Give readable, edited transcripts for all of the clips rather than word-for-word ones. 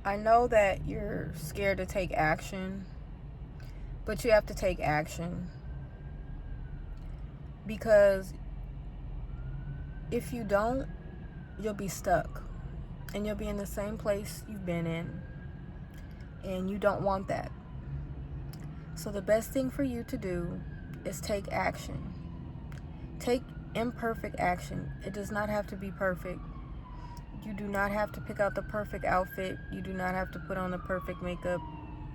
I know that you're scared to take action, but you have to take action, because if you don't, you'll be stuck and you'll be in the same place you've been in, and you don't want that. So the best thing for you to do is take action. Take imperfect action. It does not have to be perfect. You do not have to pick out the perfect outfit. You do not have to put on the perfect makeup.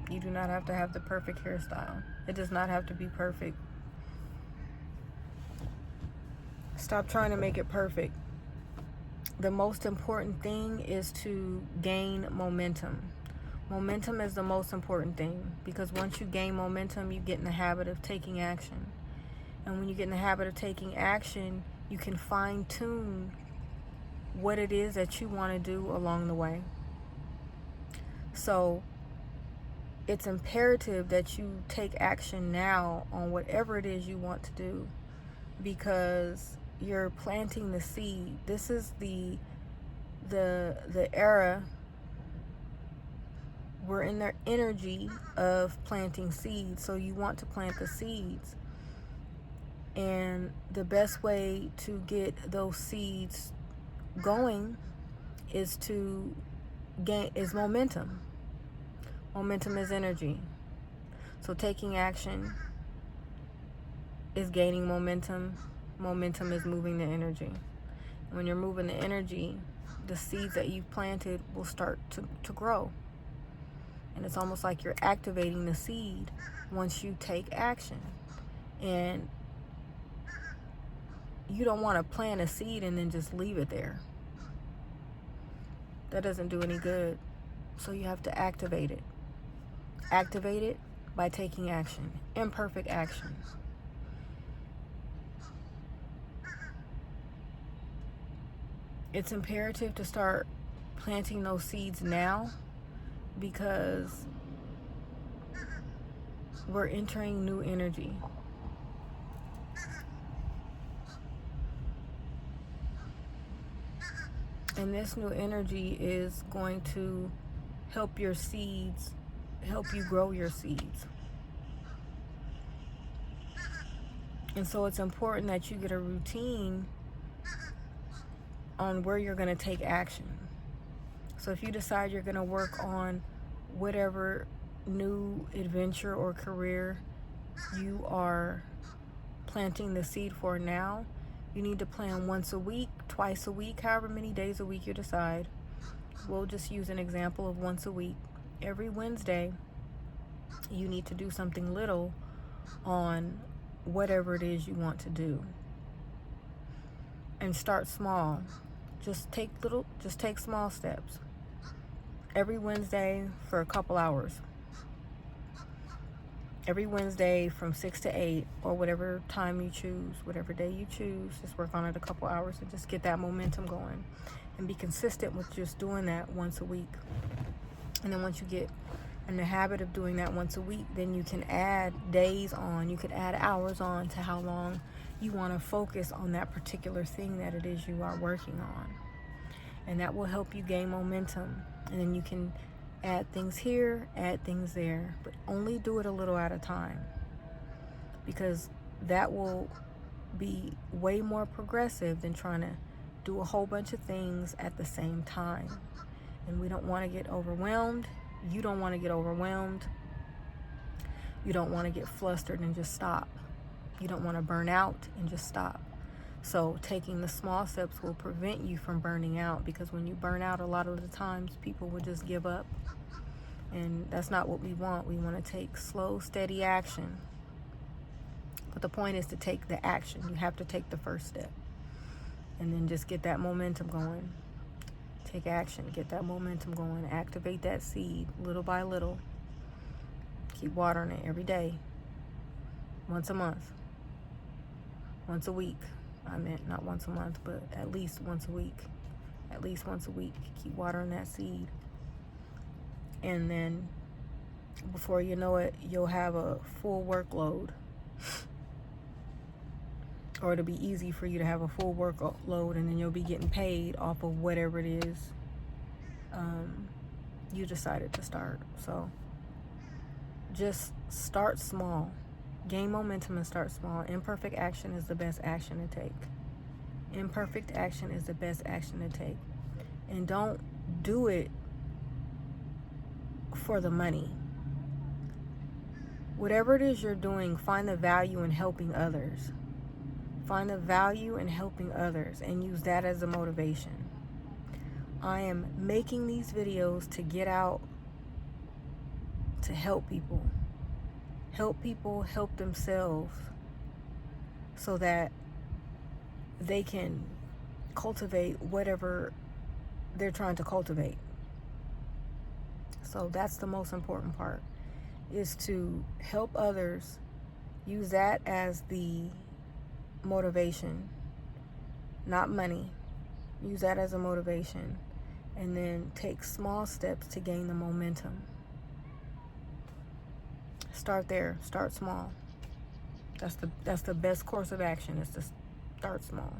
You do not have to have the perfect hairstyle. It does not have to be perfect. Stop trying to make it perfect. The most important thing is to gain momentum. Momentum is the most important thing, because once you gain momentum, you get in the habit of taking action. And when you get in the habit of taking action, you can fine-tune what it is that you want to do along the way. So it's imperative that you take action now on whatever it is you want to do, because you're planting the seed. This is the era. We're in the energy of planting seeds, so you want to plant the seeds. And the best way to get those seeds going is momentum. Momentum is energy. So taking action is gaining momentum. Momentum is moving the energy. When you're moving the energy, the seeds that you've planted will start to grow. And it's almost like you're activating the seed once you take action. And you don't want to plant a seed and then just leave it there. That doesn't do any good. So you have to activate it. Activate it by taking action. Imperfect action. It's imperative to start planting those seeds now, because we're entering new energy. And this new energy is going to help your seeds, help you grow your seeds. And so it's important that you get a routine on where you're going to take action. So if you decide you're going to work on whatever new adventure or career you are planting the seed for now, you need to plan once a week, twice a week, however many days a week you decide. We'll just use an example of once a week. Every Wednesday, you need to do something little on whatever it is you want to do. And start small. Just take small steps. Every Wednesday for a couple hours. Every Wednesday from 6 to 8, or whatever time you choose, whatever day you choose, just work on it a couple hours and just get that momentum going. And be consistent with just doing that once a week. And then once you get in the habit of doing that once a week, then you can add days on, you could add hours on to how long you want to focus on that particular thing that it is you are working on. And that will help you gain momentum. And then you can add things here, add things there, but only do it a little at a time, because that will be way more progressive than trying to do a whole bunch of things at the same time. And we don't want to get overwhelmed. You don't want to get overwhelmed. You don't want to get flustered and just stop. You don't want to burn out and just stop. So taking the small steps will prevent you from burning out, because when you burn out, a lot of the times people will just give up. And that's not what we want. We want to take slow, steady action. But the point is to take the action. You have to take the first step. And then just get that momentum going. Take action. Get that momentum going. Activate that seed little by little. Keep watering it every day. Once a month. Once a week. I meant not once a month, but at least once a week. At least once a week. Keep watering that seed. And then before you know it, you'll have a full workload. Or it'll be easy for you to have a full workload, and then you'll be getting paid off of whatever it is you decided to start. So just start small. Gain momentum and start small. Imperfect action is the best action to take. Imperfect action is the best action to take. And don't do it for the money. Whatever it is you're doing, find the value in helping others. Find the value in helping others and use that as a motivation. I am making these videos to get out, to help people. Help people help themselves so that they can cultivate whatever they're trying to cultivate. So that's the most important part, is to help others. Use that as the motivation, not money. Use that as a motivation, and then take small steps to gain the momentum. Start there. Start small. That's the best course of action, is to start small.